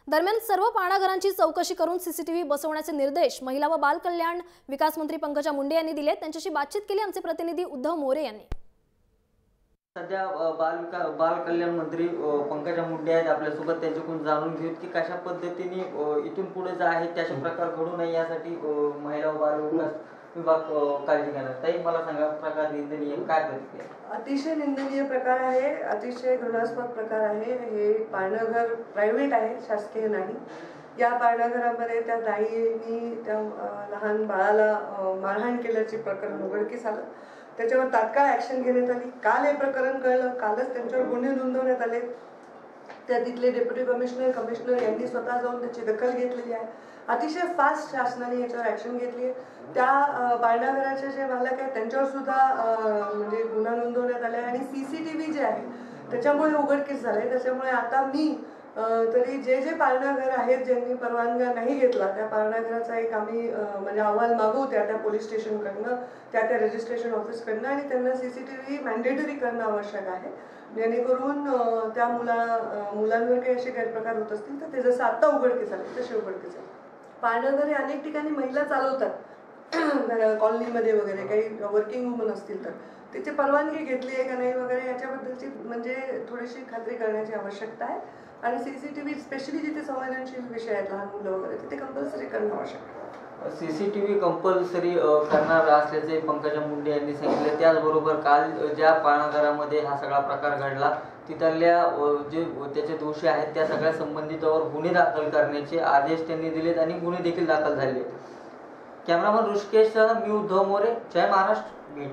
दरम्यान सर्व पाळणाघरांची चौकशी करून सीसीटीव्ही बसवण्याचे निर्देश महिला व बाल कल्याण विकास मंत्री पंकजा मुंडे यांनी दिले। त्यांच्याशी बातचीत केली आमचे प्रतिनिधी उद्धव मोरे यांनी। सध्या बाल कल्याण मंत्री पंकजा मुंडे आहेत आपल्यासोबत, त्यांच्याकडून जाणून घेऊ की कशा पद्धतीने इथून पुढे जे आहे त्याचे प्रकार घडू नये यासाठी महिला व बाल विकास विभाग काळजी घेणार। ताई मला सांगा, प्रकार निंदनीय काय प्रतिक्रिया? अतिशय निंदनीय प्रकार आहे, अतिशय घृणास्पद प्रकार आहे। हे पाळणाघर प्रायव्हेट आहे, शासकीय नाही। या पाळणाघरामध्ये त्या दाईंनी त्या लहान बाळाला मारहाण केल्याचे प्रकरण उघडकीस आलं। त्याच्यावर तात्काळ ऍक्शन घेण्यात आली। काल हे प्रकरण कळलं, कालच त्यांच्यावर गुन्हे नोंदवण्यात आले। त्या तिथले डेप्युटी कमिशनर यांनी स्वतः जाऊन त्याची दखल घेतलेली आहे। अतिशय फास्ट शासनाने याच्यावर ऍक्शन घेतली आहे। त्या पाळणाघराचे जे मालक आहेत त्यांच्यावर सुद्धा म्हणजे गुन्हा नोंदवण्यात आला आहे आणि सीसीटीव्ही जे आहे त्याच्यामुळे उघडकीस झाले। त्याच्यामुळे आता मी तरी जे पाळणाघर आहेत ज्यांनी परवानगी नाही घेतला त्या पाळणाघराचा एक आम्ही म्हणजे अहवाल मागवू त्या पोलीस स्टेशनकडनं, त्या रजिस्ट्रेशन ऑफिसकडनं, आणि त्यांना सीसीटीव्ही मॅन्डेटरी करणं आवश्यक आहे, जेणेकरून त्या मुलांवर काही असे गैरप्रकार होत असतील तर ते जसं आता उघडकीस झाले तसे उघडकीस झाले। पाळणाघरे अनेक ठिकाणी महिला चालवतात कॉलनीमध्ये वगैरे, काही वर्किंग वुमन असतील तर त्याची परवानगी घेतली आहे का नाही वगैरे याच्याबद्दलची म्हणजे थोडीशी खात्री करण्याची आवश्यकता आहे। आणि सीसीटीव्ही स्पेशली जिथे संवेदनशील विषय आहेत, लहान मुलं वगैरे, तिथे कंपल्सरी करणं आवश्यक आहे। सीसीटीव्ही कंपल्सरी करणार असल्याचे पंकजा मुंडे यांनी सांगितले। त्याचबरोबर काल ज्या पाळणाघरामध्ये हा सगळा प्रकार घडला तिथल्या जे त्याचे दोषी आहेत त्या सगळ्या संबंधितांवर गुन्हे दाखल करण्याचे आदेश त्यांनी दिलेत आणि गुन्हे देखील दाखल झाले। कॅमेरामन ऋषिकेश, मी उद्धव मोरे, जय महाराष्ट्र।